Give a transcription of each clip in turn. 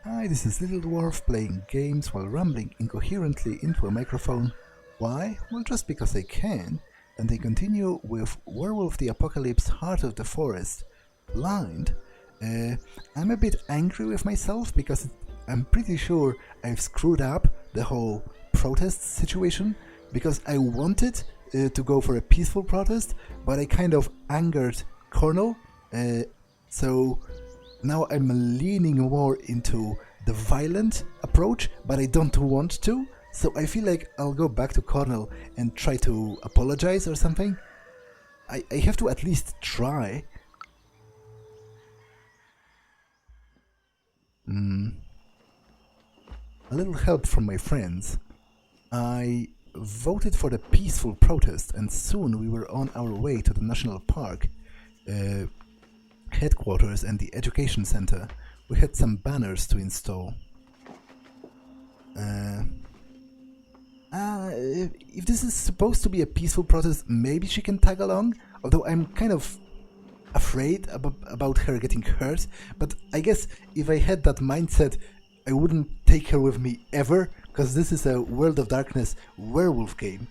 Hi, this is Little Dwarf playing games while rambling incoherently into a microphone. Why? Well, just because I can, and I continue with Werewolf the Apocalypse Heart of the Forest. Blind. I'm a bit angry with myself because I'm pretty sure I've screwed up the whole protest situation because I wanted to go for a peaceful protest, but I kind of angered Cornell, so now I'm leaning more into the violent approach, but I don't want to, so I feel like I'll go back to Cornell and try to apologize or something. I have to at least try. A little help from my friends. I voted for the peaceful protest, and soon we were on our way to the national park headquarters and the education center. We had some banners to install. If this is supposed to be a peaceful protest, maybe she can tag along, although I'm kind of afraid about her getting hurt, but I guess if I had that mindset, I wouldn't take her with me ever, because this is a World of Darkness werewolf game.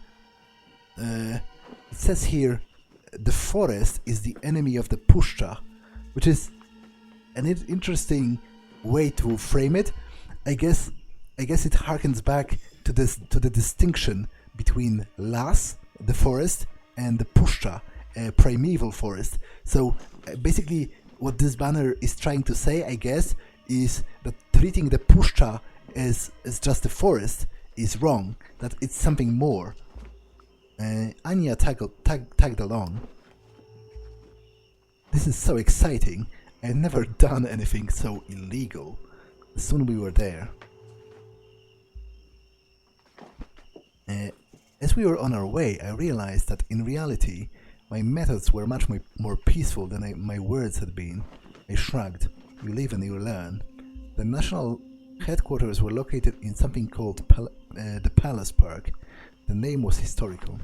It says here, the forest is the enemy of the Puszcza, which is an interesting way to frame it. I guess it harkens back to the distinction between Las, the forest, and the Puszcza, primeval forest. So basically what this banner is trying to say, I guess, is that treating the Puszcza as just a forest is wrong, that it's something more. Anya tagged along. This is so exciting. I've never done anything so illegal. Soon we were there. As we were on our way, I realized that in reality, my methods were much more peaceful than my words had been. I shrugged. You live and you learn. The national headquarters were located in something called the Palace Park. The name was historical.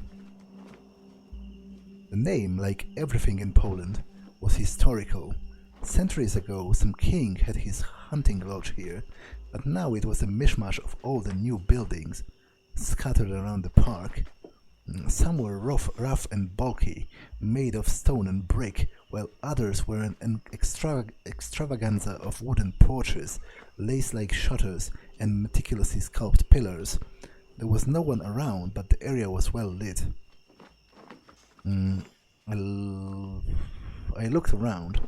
The name, like everything in Poland, was historical. Centuries ago, some king had his hunting lodge here, but now it was a mishmash of all the new buildings scattered around the park. Some were rough and bulky, made of stone and brick, while others were an extravaganza of wooden porches, lace-like shutters, and meticulously sculpted pillars. There was no one around, but the area was well lit. I looked around.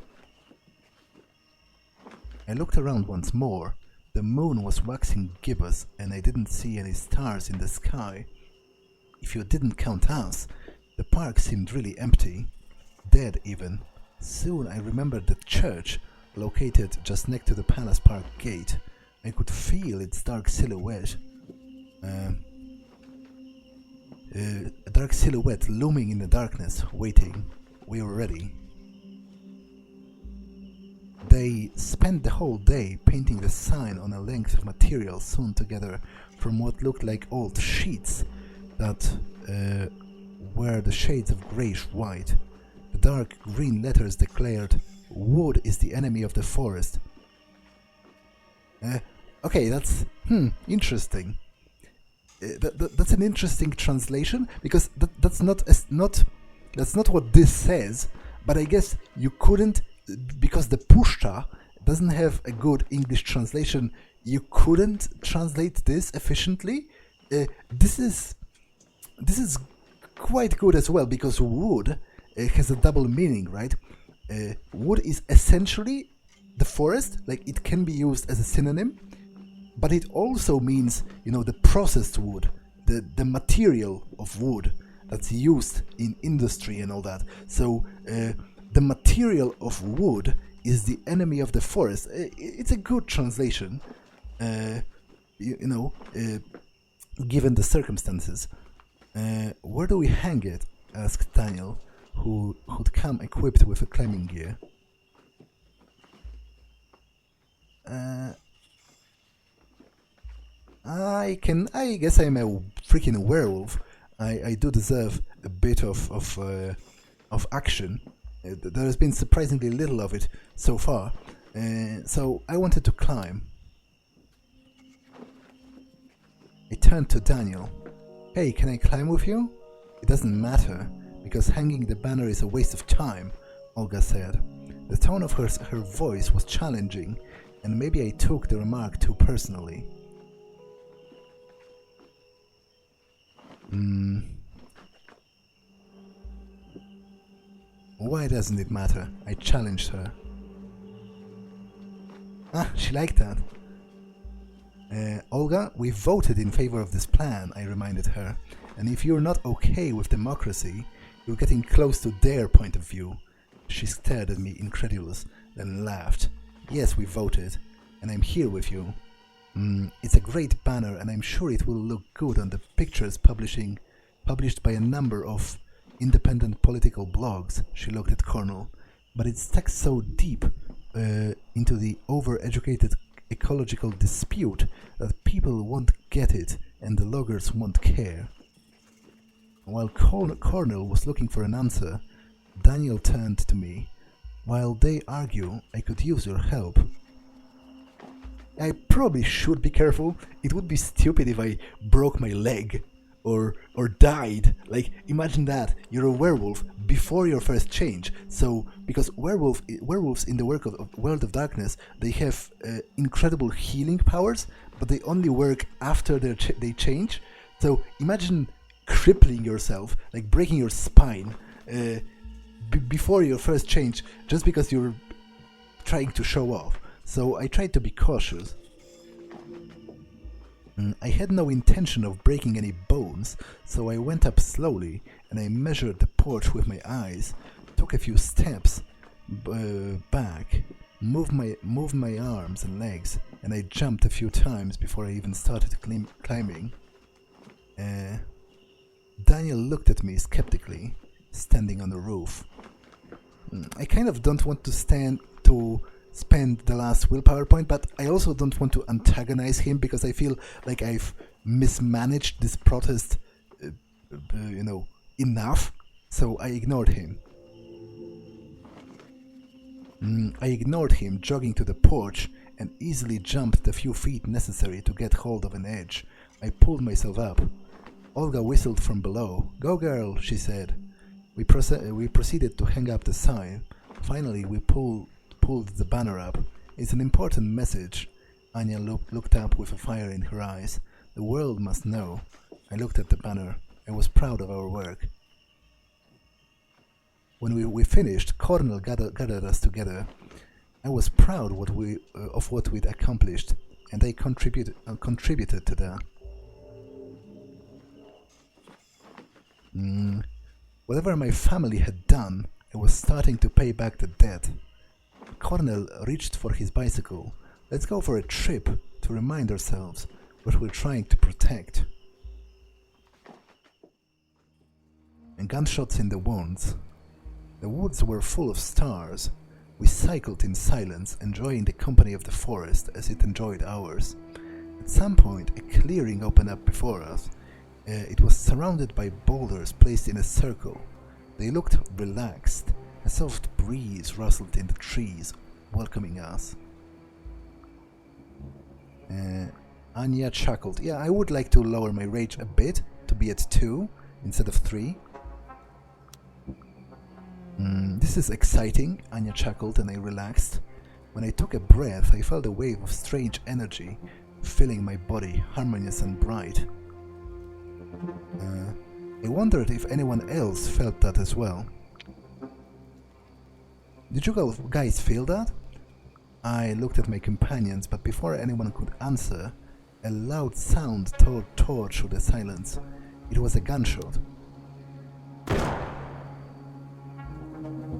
I looked around once more. The moon was waxing gibbous, and I didn't see any stars in the sky. If you didn't count us, the park seemed really empty, dead even. Soon I remembered the church, located just next to the Palace Park gate. I could feel its dark silhouette. A dark silhouette looming in the darkness, waiting. We were ready. They spent the whole day painting the sign on a length of material sewn together from what looked like old sheets that were the shades of greyish-white. The dark green letters declared, "Wood is the enemy of the forest." Okay, that's interesting. That's an interesting translation, because that's not what this says. But I guess you couldn't, because the Puszcza doesn't have a good English translation. You couldn't translate this efficiently. This is quite good as well, because wood has a double meaning, right? Wood is essentially the forest, like it can be used as a synonym, but it also means, the processed wood, the material of wood that's used in industry and all that. So the material of wood is the enemy of the forest. It's a good translation, given the circumstances. Where do we hang it? Asked Daniel, who'd come equipped with a climbing gear. I guess I'm a freaking werewolf. I do deserve a bit of action. There has been surprisingly little of it so far. So I wanted to climb. I turned to Daniel. Hey, can I climb with you? It doesn't matter, because hanging the banner is a waste of time, Olga said. The tone of her voice was challenging, and maybe I took the remark too personally. Why doesn't it matter? I challenged her. She liked that. Olga, we voted in favor of this plan, I reminded her. And if you're not okay with democracy, you're getting close to their point of view. She stared at me, incredulous, then laughed. Yes, we voted, and I'm here with you. It's a great banner, and I'm sure it will look good on the pictures published by a number of independent political blogs, she looked at Cornell. But it's stuck so deep into the overeducated ecological dispute that people won't get it and the loggers won't care. While Cornell was looking for an answer, Daniel turned to me. While they argue, I could use your help. I probably should be careful. It would be stupid if I broke my leg or died. Like, imagine that. You're a werewolf before your first change. So, because werewolves in the World of Darkness, they have incredible healing powers, but they only work after they change. So, imagine crippling yourself, like breaking your spine before your first change, just because you're trying to show off. So I tried to be cautious. I had no intention of breaking any bones, so I went up slowly and I measured the porch with my eyes, took a few steps back, moved my arms and legs, and I jumped a few times before I even started climbing. Daniel looked at me skeptically, standing on the roof. I kind of don't want to spend the last willpower point, but I also don't want to antagonize him because I feel like I've mismanaged this protest, enough, so I ignored him. I ignored him, jogging to the porch, and easily jumped the few feet necessary to get hold of an edge. I pulled myself up. Olga whistled from below. "Go, girl," she said. We proceeded to hang up the sign. Finally, we pulled the banner up. It's an important message. Anya looked up with a fire in her eyes. The world must know. I looked at the banner. I was proud of our work. When we finished, Cornell gathered us together. I was proud of what we'd accomplished, and I contributed to that. Whatever my family had done, I was starting to pay back the debt. Cornell reached for his bicycle. Let's go for a trip to remind ourselves what we're trying to protect. And gunshots in the woods. The woods were full of stars. We cycled in silence, enjoying the company of the forest as it enjoyed ours. At some point, a clearing opened up before us. It was surrounded by boulders placed in a circle. They looked relaxed. A soft breeze rustled in the trees, welcoming us. Anya chuckled. Yeah, I would like to lower my rage a bit, to be at 2 instead of 3. This is exciting, Anya chuckled, and I relaxed. When I took a breath, I felt a wave of strange energy filling my body, harmonious and bright. I wondered if anyone else felt that as well. Did you guys feel that? I looked at my companions, but before anyone could answer, a loud sound tore through the silence. It was a gunshot.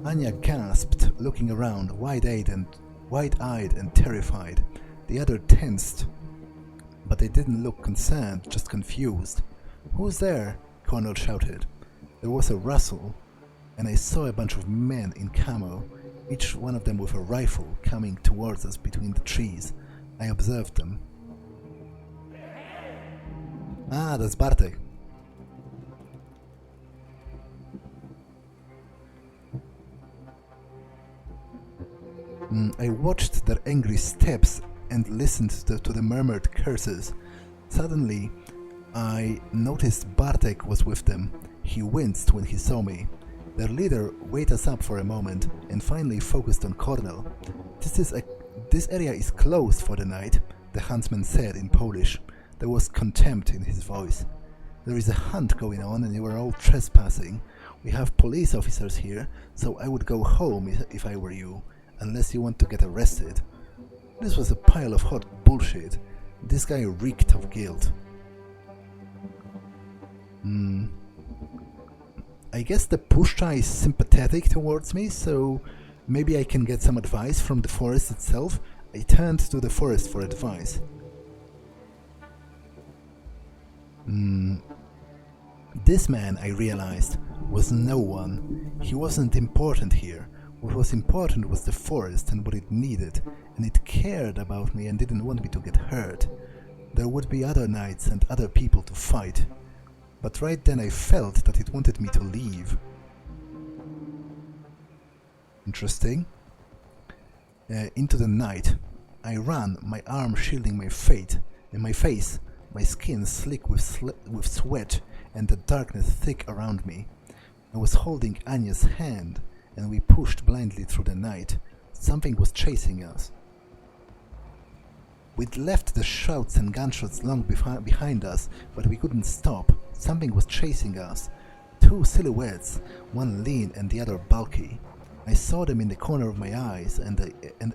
Anya gasped, looking around, wide-eyed and terrified. The other tensed, but they didn't look concerned, just confused. "Who's there?" Cornell shouted. There was a rustle, and I saw a bunch of men in camo, each one of them with a rifle, coming towards us between the trees. I observed them. Ah, that's Bartek. I watched their angry steps and listened to the murmured curses. Suddenly, I noticed Bartek was with them. He winced when he saw me. Their leader weighed us up for a moment and finally focused on Cornel. This area is closed for the night, the huntsman said in Polish. There was contempt in his voice. There is a hunt going on and you are all trespassing. We have police officers here, so I would go home if I were you, unless you want to get arrested. This was a pile of hot bullshit. This guy reeked of guilt. I guess the Puszcza is sympathetic towards me, so maybe I can get some advice from the forest itself. I turned to the forest for advice. This man, I realized, was no one. He wasn't important here. What was important was the forest and what it needed, and it cared about me and didn't want me to get hurt. There would be other knights and other people to fight. But right then I felt that it wanted me to leave. Interesting. Into the night. I ran, my arm shielding my face, my skin slick with sweat and the darkness thick around me. I was holding Anya's hand, and we pushed blindly through the night. Something was chasing us. We'd left the shouts and gunshots long behind us, but we couldn't stop. Something was chasing us. Two silhouettes, one lean and the other bulky. I saw them in the corner of my eyes, and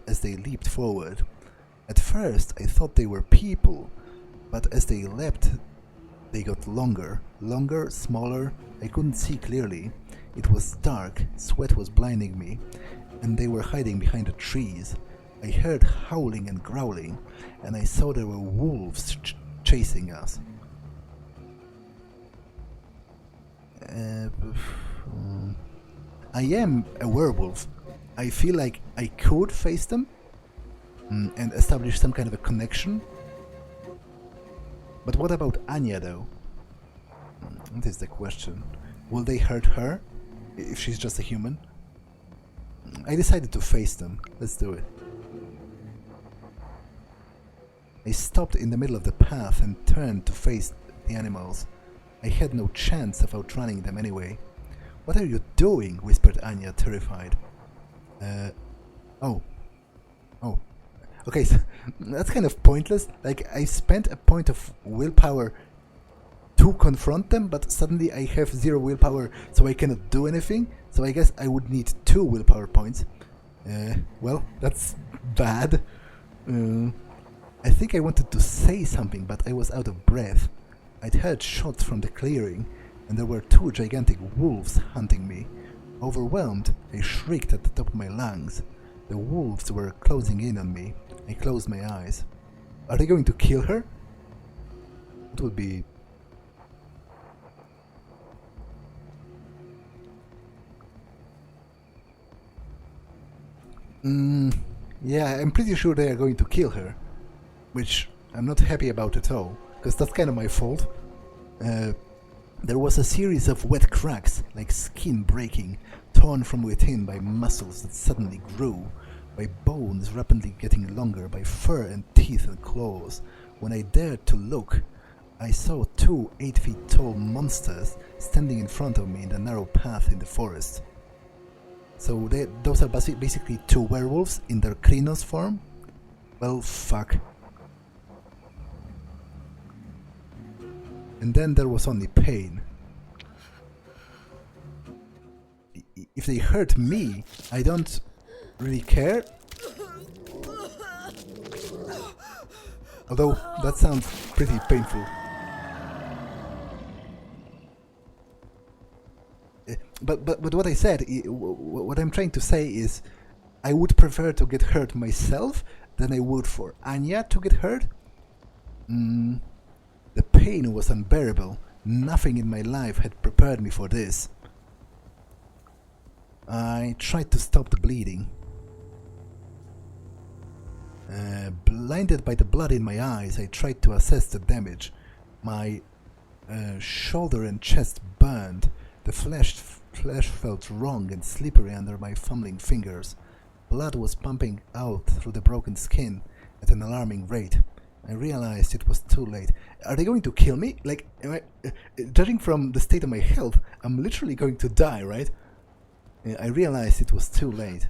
as they leaped forward. At first I thought they were people, but as they leapt, they got longer, smaller. I couldn't see clearly. It was dark, sweat was blinding me, and they were hiding behind the trees. I heard howling and growling, and I saw there were wolves chasing us. I am a werewolf. I feel like I could face them and establish some kind of a connection. But what about Anya, though? That is the question. Will they hurt her if she's just a human? I decided to face them. Let's do it. I stopped in the middle of the path and turned to face the animals. I had no chance of outrunning them anyway. "What are you doing?" whispered Anya, terrified. Oh. Okay, so that's kind of pointless. Like, I spent a point of willpower to confront them, but suddenly I have 0 willpower, so I cannot do anything. So I guess I would need 2 willpower points. Well, that's bad. I think I wanted to say something, but I was out of breath. I'd heard shots from the clearing, and there were 2 gigantic wolves hunting me. Overwhelmed, I shrieked at the top of my lungs. The wolves were closing in on me. I closed my eyes. Are they going to kill her? It would be... Yeah, I'm pretty sure they are going to kill her. Which I'm not happy about at all, because that's kind of my fault. There was a series of wet cracks, like skin breaking, torn from within by muscles that suddenly grew, by bones rapidly getting longer, by fur and teeth and claws. When I dared to look, I saw 2 8-feet-tall monsters standing in front of me in the narrow path in the forest. So those are basically 2 werewolves in their Krynos form? Well, fuck. And then there was only pain. If they hurt me, I don't really care. Although, that sounds pretty painful. But what I said, what I'm trying to say is, I would prefer to get hurt myself than I would for Anya to get hurt. The pain was unbearable. Nothing in my life had prepared me for this. I tried to stop the bleeding. Blinded by the blood in my eyes, I tried to assess the damage. My shoulder and chest burned. The flesh felt wrong and slippery under my fumbling fingers. Blood was pumping out through the broken skin at an alarming rate. I realized it was too late. Are they going to kill me? Like, judging from the state of my health, I'm literally going to die, right? I realized it was too late.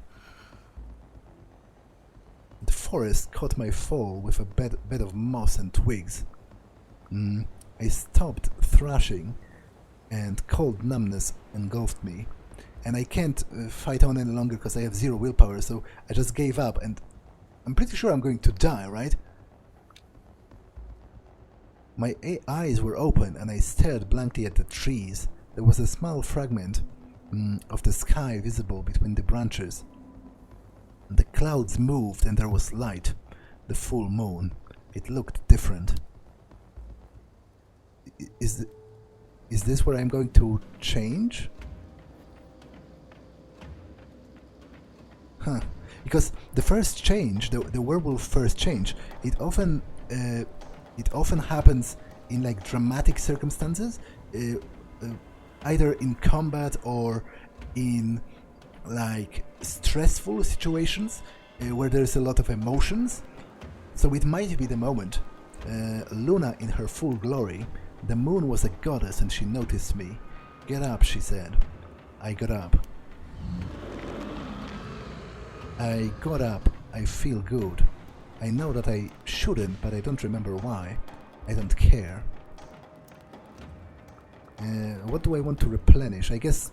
The forest caught my fall with a bed of moss and twigs. I stopped thrashing, and cold numbness engulfed me. And I can't fight on any longer because I have 0 willpower, so I just gave up, and I'm pretty sure I'm going to die, right? My eyes were open, and I stared blankly at the trees. There was a small fragment of the sky visible between the branches. The clouds moved, and there was light. The full moon. It looked different. Is this where I'm going to change? Huh. Because the first change, the werewolf first change, it often happens in like dramatic circumstances, either in combat or in like stressful situations where there's a lot of emotions. So it might be the moment. Luna in her full glory. The moon was a goddess and she noticed me. Get up, she said. I got up. I got up. I feel good. I know that I shouldn't, but I don't remember why. I don't care. What do I want to replenish? I guess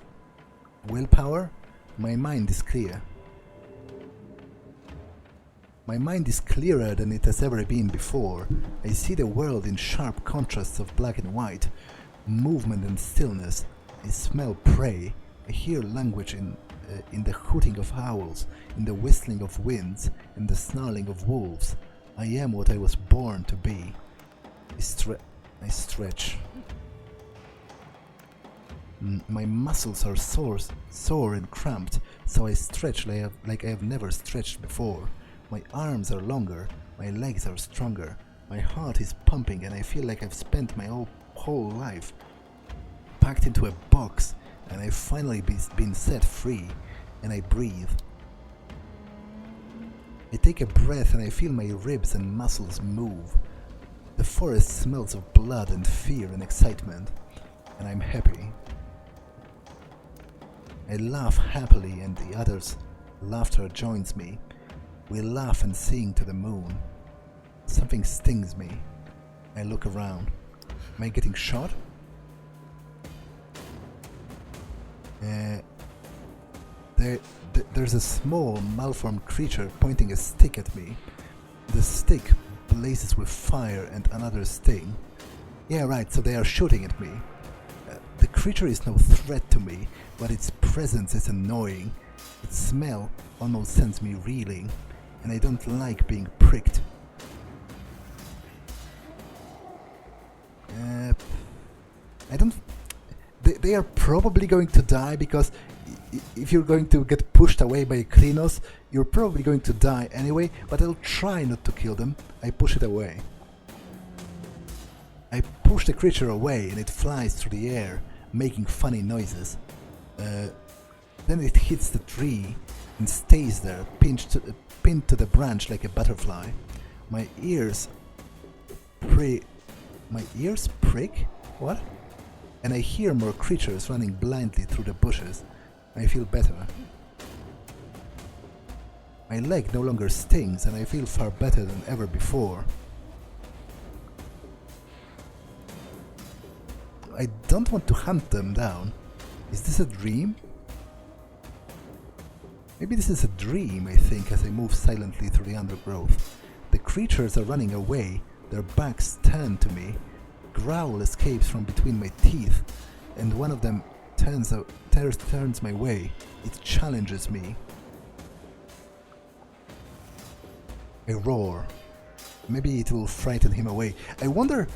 willpower? My mind is clear. My mind is clearer than it has ever been before. I see the world in sharp contrasts of black and white, movement and stillness. I smell prey. I hear language in the hooting of owls, in the whistling of winds, in the snarling of wolves. I am what I was born to be. I stretch. My muscles are sore and cramped, so I stretch like I have never stretched before. My arms are longer, my legs are stronger, my heart is pumping, and I feel like I've spent my whole life packed into a box, and I've finally been set free, and I breathe. I take a breath and I feel my ribs and muscles move. The forest smells of blood and fear and excitement, and I'm happy. I laugh happily and the others' laughter joins me. We laugh and sing to the moon. Something stings me. I look around. Am I getting shot? There's a small, malformed creature pointing a stick at me. The stick blazes with fire and another sting. Yeah, right, so they are shooting at me. The creature is no threat to me, but its presence is annoying. Its smell almost sends me reeling, and I don't like being pricked. They are probably going to die, because if you're going to get pushed away by Krinos, you're probably going to die anyway, but I'll try not to kill them. I push it away. I push the creature away and it flies through the air, making funny noises. Then it hits the tree and stays there, pinned to the branch like a butterfly. My ears prick? What? And I hear more creatures running blindly through the bushes. I feel better. My leg no longer stings and I feel far better than ever before. I don't want to hunt them down. Is this a dream? Maybe this is a dream, I think, as I move silently through the undergrowth. The creatures are running away, their backs turned to me. Growl escapes from between my teeth, and one of them turns my way. It challenges me. I roar. Maybe it will frighten him away. I wonder,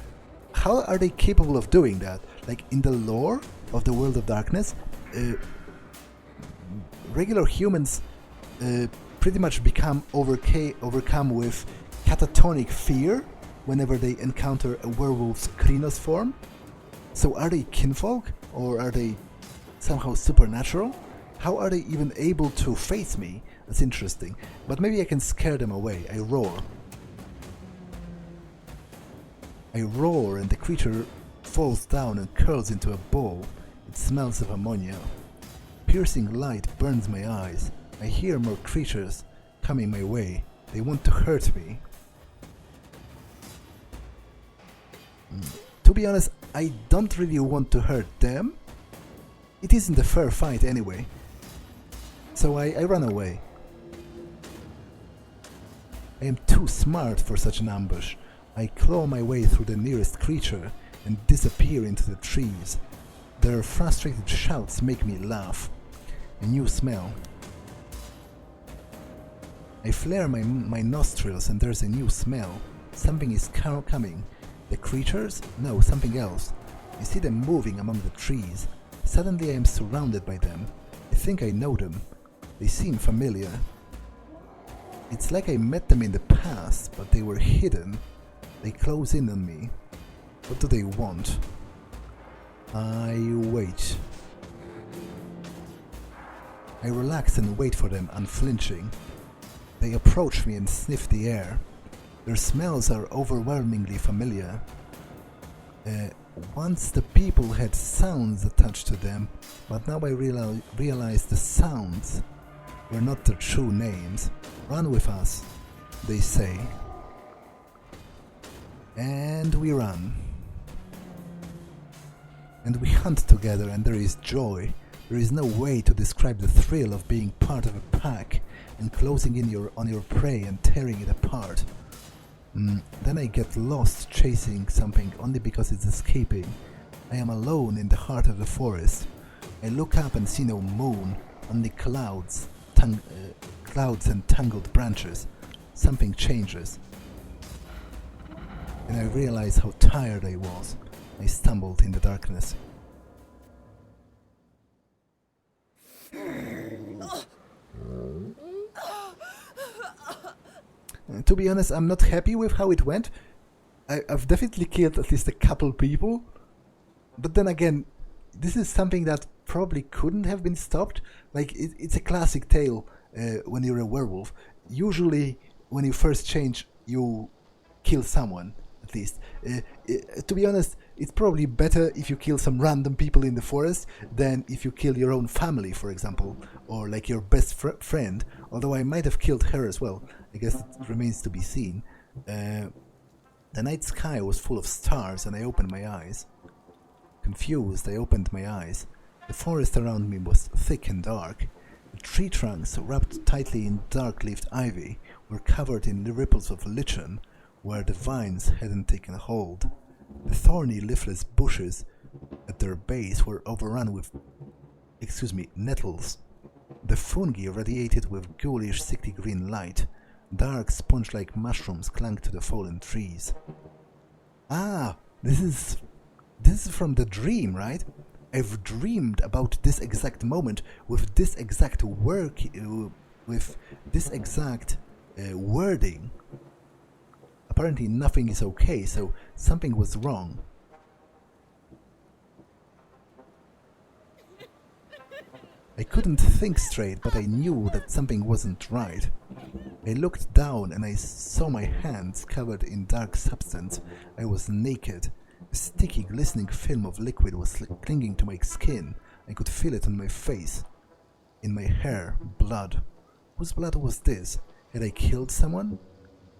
how are they capable of doing that? Like, in the lore of the World of Darkness, regular humans pretty much become overcome with catatonic fear whenever they encounter a werewolf's Krinos form. So are they kinfolk, or are they somehow supernatural? How are they even able to face me? That's interesting. But maybe I can scare them away. I roar. I roar and the creature falls down and curls into a ball. It smells of ammonia. Piercing light burns my eyes. I hear more creatures coming my way. They want to hurt me. To be honest, I don't really want to hurt them. It isn't a fair fight anyway. So I run away. I am too smart for such an ambush. I claw my way through the nearest creature and disappear into the trees. Their frustrated shouts make me laugh. A new smell. I flare my nostrils and there's a new smell. Something is coming. The creatures? No, something else. I see them moving among the trees. Suddenly I am surrounded by them. I think I know them. They seem familiar. It's like I met them in the past, but they were hidden. They close in on me. What do they want? I wait. I relax and wait for them, unflinching. They approach me and sniff the air. Their smells are overwhelmingly familiar. Once the people had sounds attached to them, but now I realize the sounds were not their true names. Run with us, they say. And we run. And we hunt together and there is joy. There is no way to describe the thrill of being part of a pack and closing in on your prey and tearing it apart. Then I get lost chasing something only because it's escaping. I am alone in the heart of the forest. I look up and see no moon, only clouds and tangled branches. Something changes. And I realize how tired I was. I stumbled in the darkness. To be honest, I'm not happy with how it went. I've definitely killed at least a couple people. But then again, this is something that probably couldn't have been stopped. Like, it's a classic tale when you're a werewolf. Usually, when you first change, you kill someone, at least. To be honest, it's probably better if you kill some random people in the forest than if you kill your own family, for example, or like your best friend, although I might have killed her as well. I guess it remains to be seen. The night sky was full of stars and I opened my eyes. Confused, I opened my eyes. The forest around me was thick and dark. The tree trunks, wrapped tightly in dark-leaved ivy, were covered in the ripples of lichen, where the vines hadn't taken hold. The thorny, leafless bushes at their base were overrun with, nettles. The fungi radiated with ghoulish, sickly green light. Dark, sponge-like mushrooms clung to the fallen trees. Ah, this is from the dream, right? I've dreamed about this exact moment with this exact wording. Apparently nothing is okay, so something was wrong. I couldn't think straight, but I knew that something wasn't right. I looked down and I saw my hands covered in dark substance. I was naked. A sticky, glistening film of liquid was clinging to my skin. I could feel it on my face. In my hair, blood. Whose blood was this? Had I killed someone?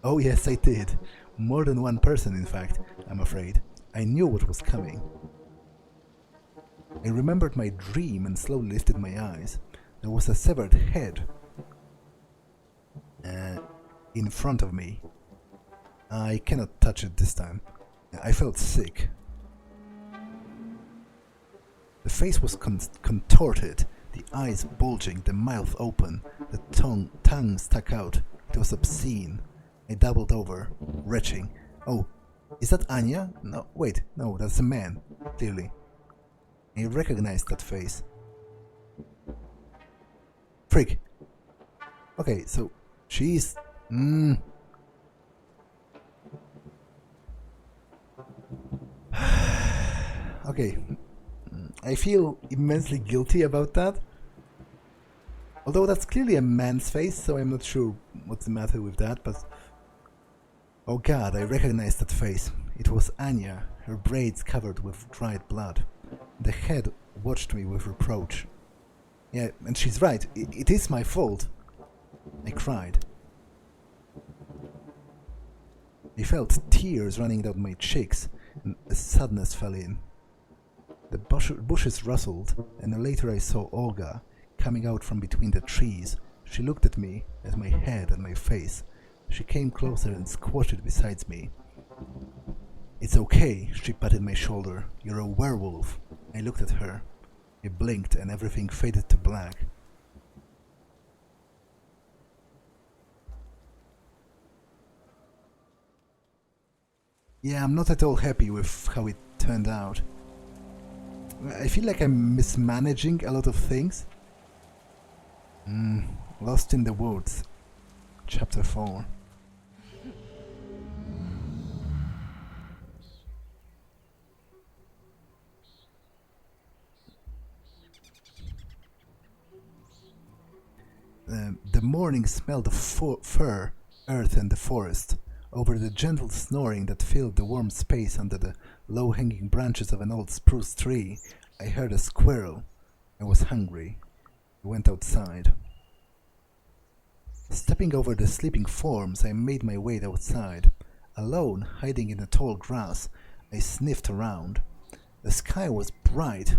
Oh yes, I did. More than one person, in fact, I'm afraid. I knew what was coming. I remembered my dream and slowly lifted my eyes. There was a severed head in front of me. I cannot touch it this time. I felt sick. The face was contorted, the eyes bulging, the mouth open, the tongue stuck out. It was obscene. I doubled over, retching. Oh, is that Anya? No, wait, no, that's a man, clearly. I recognized that face. Freak. Okay, so she's... Okay, I feel immensely guilty about that. Although that's clearly a man's face, so I'm not sure what's the matter with that, but... Oh god, I recognize that face. It was Anya, her braids covered with dried blood. The head watched me with reproach. Yeah, and she's right. It is my fault. I cried. I felt tears running down my cheeks, and a sadness fell in. The bushes rustled, and later I saw Olga coming out from between the trees. She looked at me, at my head and my face. She came closer and squatted beside me. "It's okay," she patted my shoulder. "You're a werewolf." I looked at her. I blinked and everything faded to black. Yeah, I'm not at all happy with how it turned out. I feel like I'm mismanaging a lot of things. Lost in the Woods, Chapter 4. The morning smelled of fur, earth and the forest. Over the gentle snoring that filled the warm space under the low-hanging branches of an old spruce tree, I heard a squirrel. I was hungry. I went outside. Stepping over the sleeping forms, I made my way outside. Alone, hiding in the tall grass, I sniffed around. The sky was bright.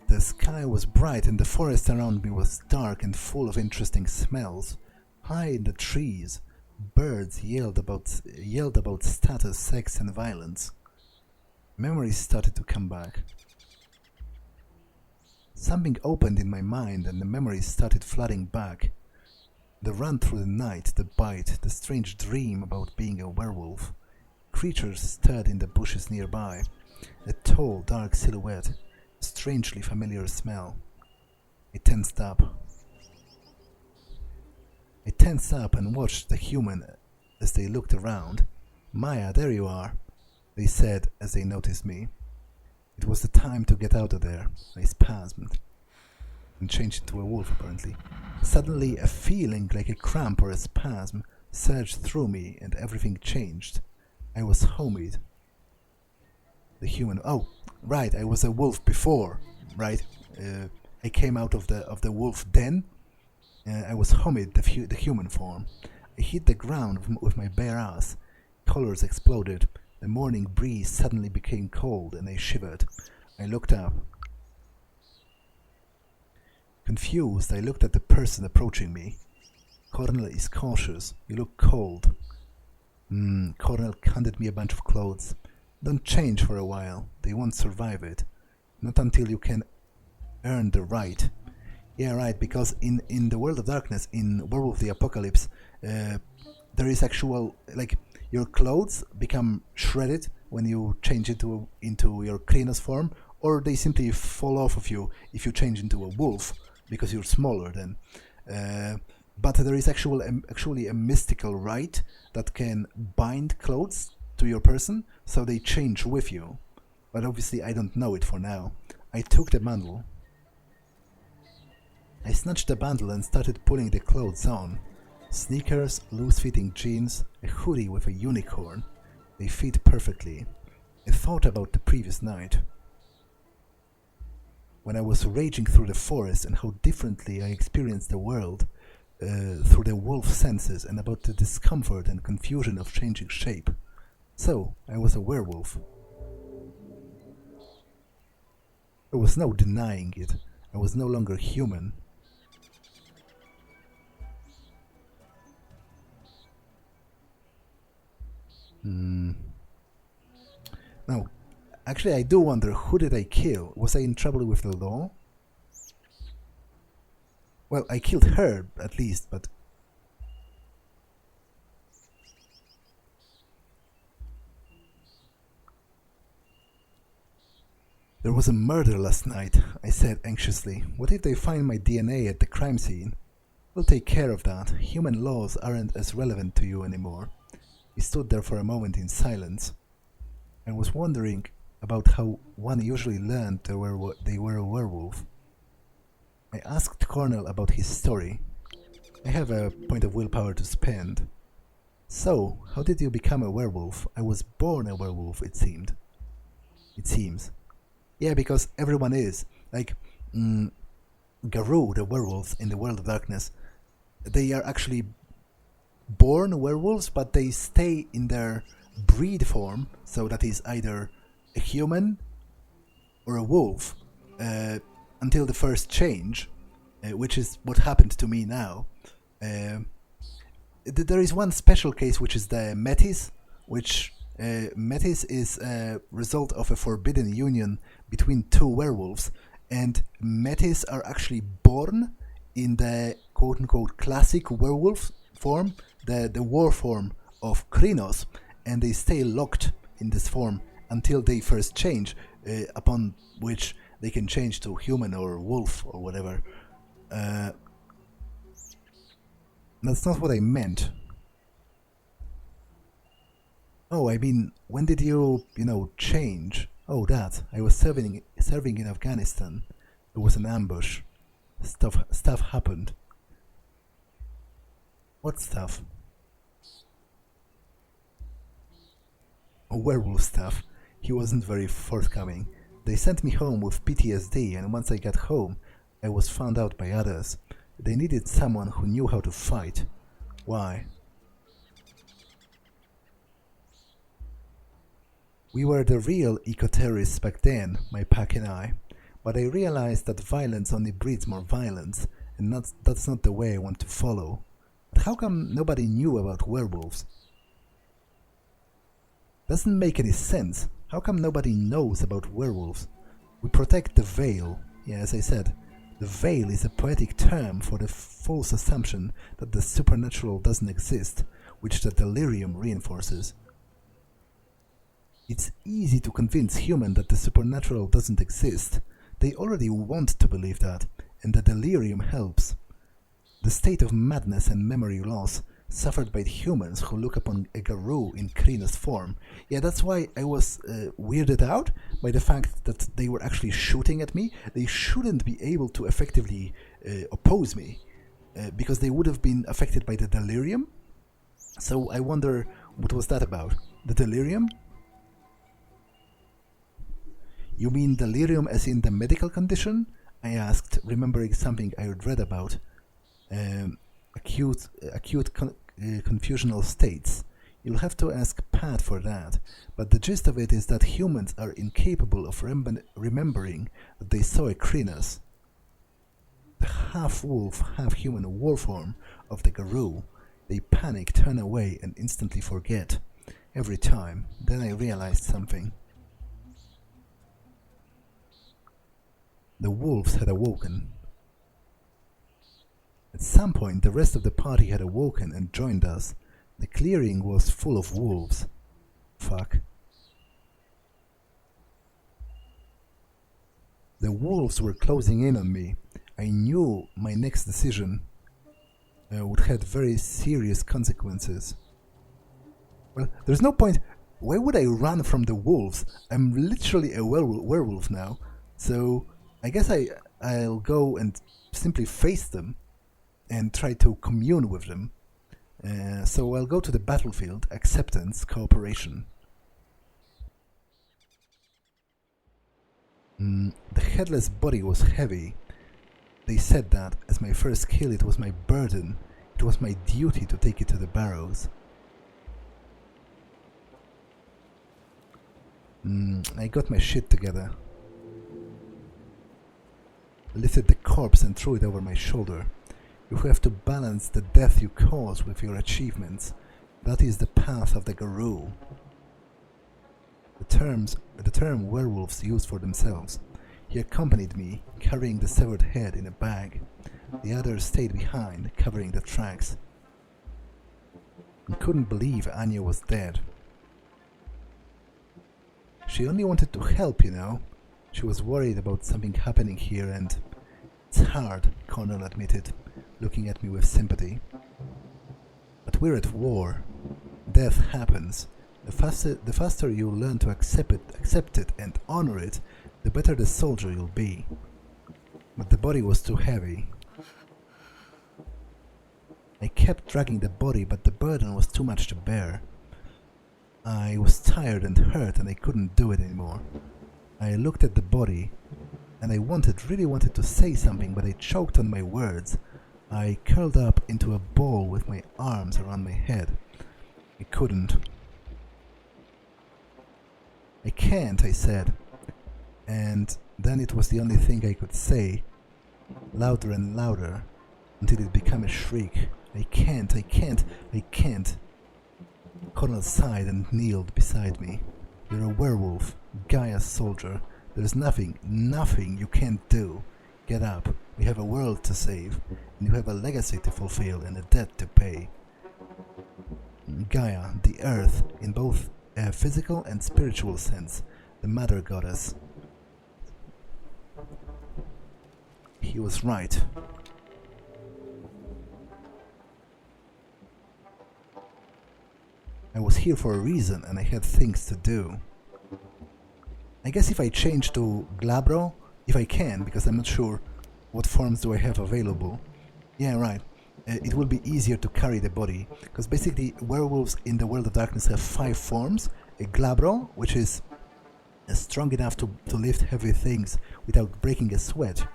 The sky was bright and the forest around me was dark and full of interesting smells. High in the trees, birds yelled about status, sex and violence. Memories started to come back. Something opened in my mind and the memories started flooding back. The run through the night, the bite, the strange dream about being a werewolf. Creatures stirred in the bushes nearby. A tall, dark silhouette. Strangely familiar smell. I tensed up. And watched the human as they looked around. "Maia, there you are," they said as they noticed me. It was the time to get out of there. I spasmed and changed into a wolf apparently. Suddenly a feeling like a cramp or a spasm surged through me and everything changed. I was homied. The human. Oh, right, I was a wolf before, right? I came out of the wolf den. I was Homid, the human form. I hit the ground with my bare ass. Colors exploded. The morning breeze suddenly became cold, and I shivered. I looked up. Confused, I looked at the person approaching me. "Cornel is cautious. You look cold." Cornel handed me a bunch of clothes. "Don't change for a while. They won't survive it. Not until you can earn the right." Yeah, right, because in the World of Darkness, in Werewolf the Apocalypse, there is actual, like, your clothes become shredded when you change into your Krynos form, or they simply fall off of you if you change into a wolf, because you're smaller then. But there is actually a mystical rite that can bind clothes to your person, so they change with you. But obviously I don't know it for now. I took the bundle. I snatched the bundle and started pulling the clothes on. Sneakers, loose-fitting jeans, a hoodie with a unicorn. They fit perfectly. I thought about the previous night, when I was raging through the forest and how differently I experienced the world through the wolf senses, and about the discomfort and confusion of changing shape. So, I was a werewolf. There was no denying it. I was no longer human. Now, actually I do wonder, who did I kill? Was I in trouble with the law? Well, I killed her, at least, but... There was a murder last night, I said anxiously. What if they find my DNA at the crime scene? We'll take care of that. Human laws aren't as relevant to you anymore. We stood there for a moment in silence. I was wondering about how one usually learned they were a werewolf. I asked Cornel about his story. I have a point of willpower to spend. So, how did you become a werewolf? I was born a werewolf, it seemed. It seems. Yeah, because everyone is. Like, Garou, the werewolves in the World of Darkness, they are actually born werewolves, but they stay in their breed form, so that is either a human or a wolf, until the first change, which is what happened to me now. There is one special case, which is the Metis, which Metis is a result of a forbidden union between two werewolves, and Metis are actually born in the quote-unquote classic werewolf form, the war form of Krynos, and they stay locked in this form until they first change, upon which they can change to human or wolf or whatever. That's not what I meant. Oh, I mean, when did you change? Oh, that. I was serving in Afghanistan. It was an ambush. Stuff happened. What stuff? Werewolf stuff. He wasn't very forthcoming. They sent me home with PTSD, and once I got home, I was found out by others. They needed someone who knew how to fight. Why? We were the real eco-terrorists back then, my pack and I, but I realized that violence only breeds more violence, and that's not the way I want to follow. But how come nobody knew about werewolves? Doesn't make any sense. How come nobody knows about werewolves? We protect the veil. Yeah, as I said, the veil is a poetic term for the false assumption that the supernatural doesn't exist, which the delirium reinforces. It's easy to convince humans that the supernatural doesn't exist. They already want to believe that, and the delirium helps. The state of madness and memory loss suffered by the humans who look upon a Garou in Krynos form. Yeah, that's why I was weirded out by the fact that they were actually shooting at me. They shouldn't be able to effectively oppose me, because they would have been affected by the delirium. So I wonder, what was that about? The delirium? You mean delirium as in the medical condition? I asked, remembering something I had read about. Acute confusional states. You'll have to ask Pat for that, but the gist of it is that humans are incapable of remembering that they saw a Krynos. The half-wolf, half-human war form of the Garou. They panic, turn away, and instantly forget. Every time. Then I realized something. The wolves had awoken. At some point, the rest of the party had awoken and joined us. The clearing was full of wolves. Fuck. The wolves were closing in on me. I knew my next decision would have very serious consequences. Well, there's no point. Why would I run from the wolves? I'm literally a werewolf now. So I guess I'll go and simply face them and try to commune with them. So I'll go to the battlefield, acceptance, cooperation. The headless body was heavy. They said that, as my first kill, it was my burden. It was my duty to take it to the barrows. I got my shit together. Lifted the corpse and threw it over my shoulder. You have to balance the death you cause with your achievements. That is the path of the Garou. The term werewolves use for themselves. He accompanied me, carrying the severed head in a bag. The others stayed behind, covering the tracks. I couldn't believe Anya was dead. She only wanted to help, you know. She was worried about something happening here, and it's hard, Cornell admitted, looking at me with sympathy. But we're at war. Death happens. The faster you learn to accept it and honor it, the better the soldier you'll be. But the body was too heavy. I kept dragging the body, but the burden was too much to bear. I was tired and hurt, and I couldn't do it anymore. I looked at the body, and I really wanted to say something, but I choked on my words. I curled up into a ball with my arms around my head. I couldn't. I can't, I said. And then it was the only thing I could say, louder and louder, until it became a shriek. I can't, I can't, I can't. Connell sighed and kneeled beside me. You're a werewolf, Gaia's soldier. There's nothing you can't do. Get up. We have a world to save, and you have a legacy to fulfill and a debt to pay. Gaia, the earth, in both a physical and spiritual sense, the mother goddess. He was right. I was here for a reason, and I had things to do. I guess if I change to Glabro, if I can, because I'm not sure what forms do I have available. Yeah, right. It will be easier to carry the body, because basically werewolves in the World of Darkness have 5 forms. A Glabro, which is strong enough to lift heavy things without breaking a sweat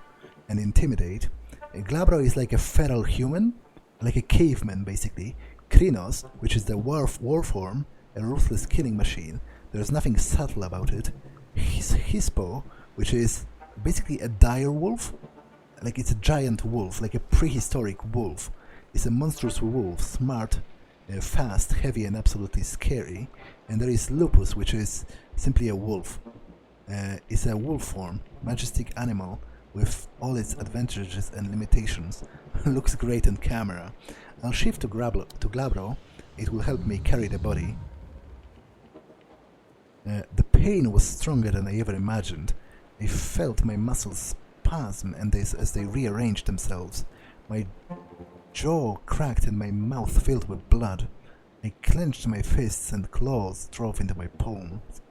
and intimidate. A Glabro is like a feral human, like a caveman basically. Krinos, which is the war form, a ruthless killing machine. There's nothing subtle about it. Hispo, which is basically a dire wolf, like it's a giant wolf, like a prehistoric wolf. It's a monstrous wolf, smart, fast, heavy, and absolutely scary. And there is Lupus, which is simply a wolf. It's a wolf form, majestic animal with all its advantages and limitations. Looks great on camera. I'll shift to Glabro. It will help me carry the body. The pain was stronger than I ever imagined. I felt my muscles spasm as they rearranged themselves. My jaw cracked and my mouth filled with blood. I clenched my fists and claws drove into my palms.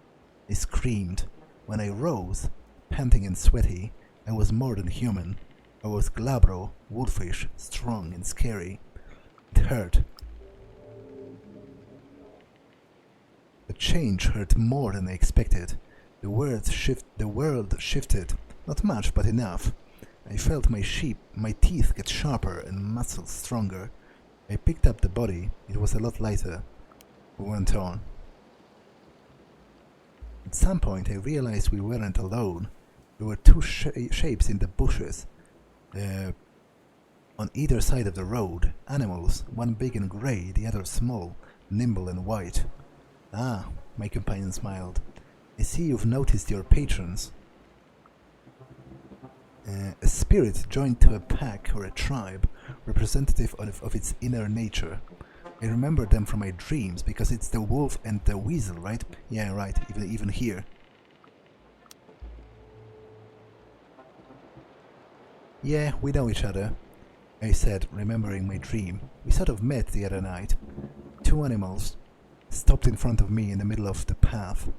I screamed. When I rose, panting and sweaty, I was more than human. I was Glabro, wolfish, strong and scary. It hurt. The change hurt more than I expected. The world shifted, not much, but enough. I felt my teeth get sharper and muscles stronger. I picked up the body. It was a lot lighter. We went on. At some point I realized we weren't alone. There were 2 shapes in the bushes. On either side of the road, animals, one big and grey, the other small, nimble and white. Ah, my companion smiled. I see you've noticed your patrons. A spirit joined to a pack or a tribe, representative of its inner nature. I remember them from my dreams, because it's the wolf and the weasel, right? Yeah, right, even here. Yeah, we know each other, I said, remembering my dream. We sort of met the other night. 2 animals stopped in front of me in the middle of the path.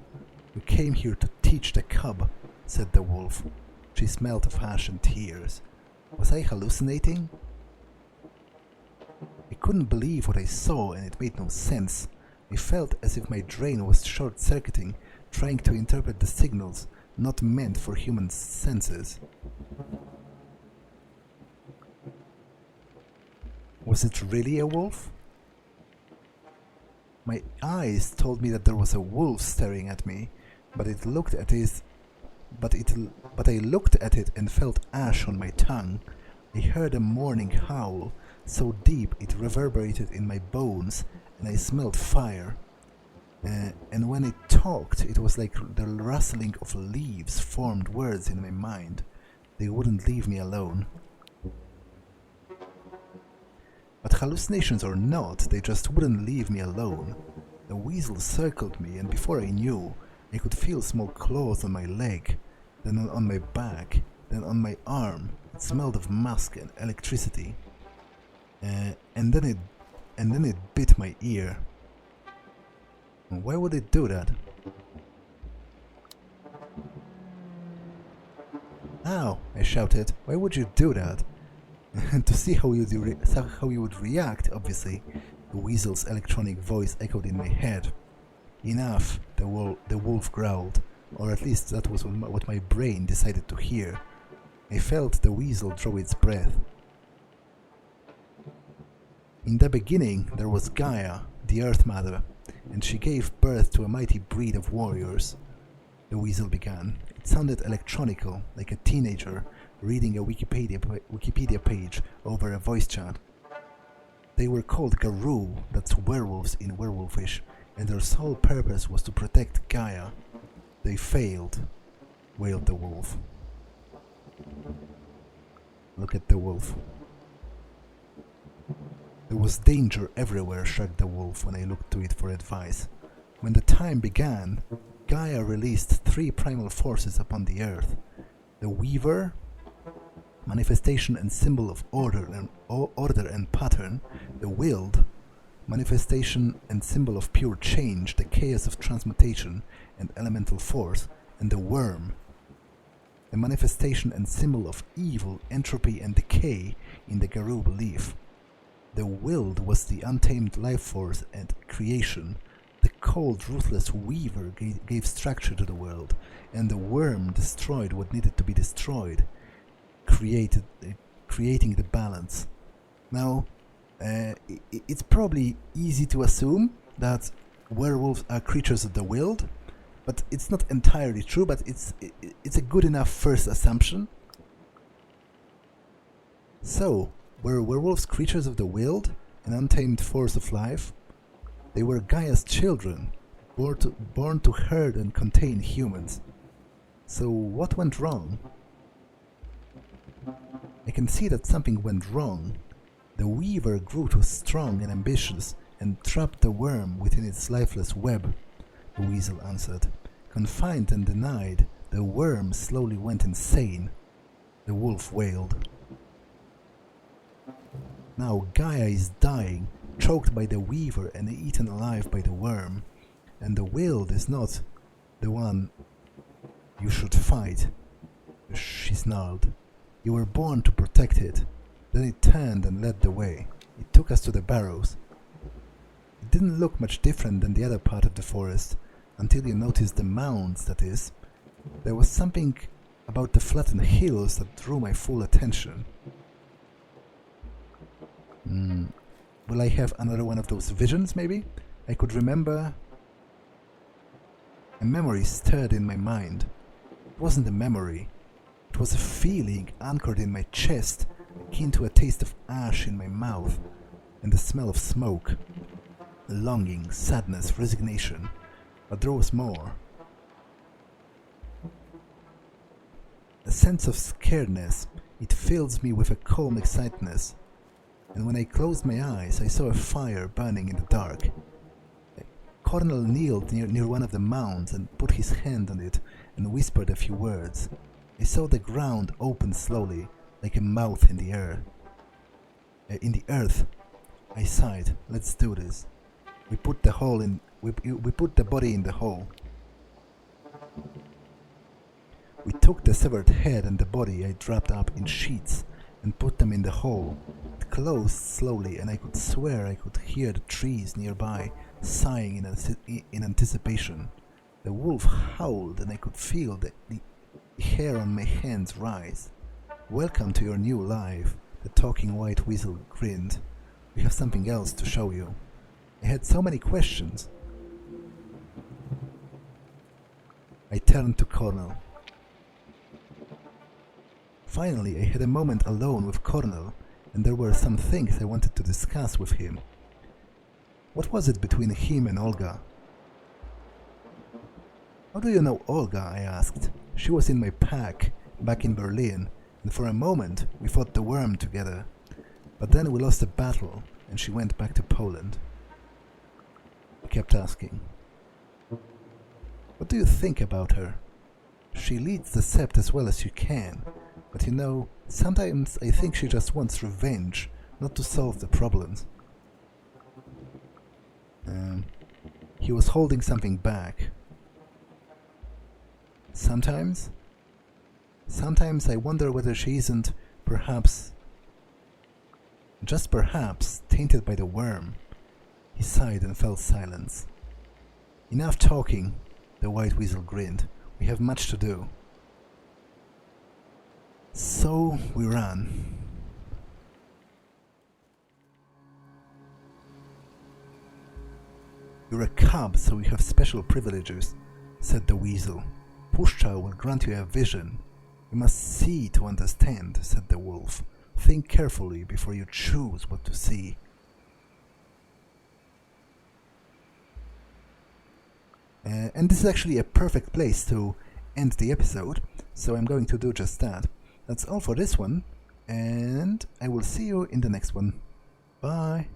We came here to teach the cub, said the wolf. She smelled of ash and tears. Was I hallucinating? I couldn't believe what I saw, and it made no sense. I felt as if my brain was short-circuiting, trying to interpret the signals not meant for human senses. Was it really a wolf? My eyes told me that there was a wolf staring at me, but I looked at it and felt ash on my tongue. I heard a mourning howl, so deep it reverberated in my bones, and I smelled fire. And when it talked, it was like the rustling of leaves formed words in my mind. They wouldn't leave me alone. But hallucinations or not, they just wouldn't leave me alone. The weasel circled me, and before I knew, I could feel small claws on my leg, then on my back, then on my arm. It smelled of musk and electricity. And then it bit my ear. Why would it do that? Ow! I shouted. Why would you do that? And to see how you would react, obviously, the weasel's electronic voice echoed in my head. Enough, the wolf growled, or at least that was what my brain decided to hear. I felt the weasel draw its breath. In the beginning, there was Gaia, the Earth Mother, and she gave birth to a mighty breed of warriors. The weasel began. It sounded electronical, like a teenager reading a Wikipedia page over a voice chat. They were called Garou, that's werewolves in Werewolfish, and their sole purpose was to protect Gaia. They failed, wailed the wolf. Look at the wolf. There was danger everywhere, shrugged the wolf when I looked to it for advice. When the time began, Gaia released 3 primal forces upon the earth. The Weaver, manifestation and symbol of order and pattern. The Willed, manifestation and symbol of pure change, the chaos of transmutation and elemental force. And the Worm, the manifestation and symbol of evil, entropy and decay in the Garou belief. The Willed was the untamed life force and creation. The cold, ruthless Weaver gave structure to the world, and the Worm destroyed what needed to be destroyed, creating the balance. Now, it's probably easy to assume that werewolves are creatures of the Willed, but it's not entirely true, but it's a good enough first assumption. So, were werewolves creatures of the Willed, an untamed force of life? They were Gaia's children, born to herd and contain humans. So what went wrong? I can see that something went wrong. The Weaver grew too strong and ambitious and trapped the Worm within its lifeless web, the Weasel answered. Confined and denied, the Worm slowly went insane. The wolf wailed. Now Gaia is dying, choked by the Weaver and eaten alive by the Worm, and the Willed is not the one you should fight, she snarled. You were born to protect it. Then it turned and led the way. It took us to the barrows. It didn't look much different than the other part of the forest, until you noticed the mounds, that is. There was something about the flattened hills that drew my full attention. Will I have another one of those visions, maybe? I could remember... A memory stirred in my mind. It wasn't a memory. It was a feeling anchored in my chest, akin to a taste of ash in my mouth, and the smell of smoke. Longing, sadness, resignation. But there was more. A sense of scaredness. It fills me with a calm excitedness. And when I closed my eyes, I saw a fire burning in the dark. Colonel kneeled near one of the mounds and put his hand on it and whispered a few words. I saw the ground open slowly, like a mouth in the air. In the earth. I sighed. Let's do this. We put the hole in. We put the body in the hole. We took the severed head and the body I wrapped up in sheets and put them in the hole. It closed slowly, and I could swear I could hear the trees nearby sighing in anticipation. The wolf howled, and I could feel the hair on my hands rise. Welcome to your new life, the talking white weasel grinned. We have something else to show you. I had so many questions. I turned to Colonel. Finally, I had a moment alone with Colonel, and there were some things I wanted to discuss with him. What was it between him and Olga? How do you know Olga? I asked. She was in my pack, back in Berlin, and for a moment we fought the Worm together. But then we lost the battle, and she went back to Poland. I kept asking. What do you think about her? She leads the Sept as well as you can, but you know, sometimes I think she just wants revenge, not to solve the problems. He was holding something back. Sometimes I wonder whether she isn't, perhaps, just perhaps tainted by the worm. He sighed and fell silence. Enough talking, the white weasel grinned. We have much to do. So we ran. You're a cub, so you have special privileges, said the weasel. Puszcza will grant you a vision. You must see to understand, said the wolf. Think carefully before you choose what to see. And this is actually a perfect place to end the episode, so I'm going to do just that. That's all for this one, and I will see you in the next one. Bye!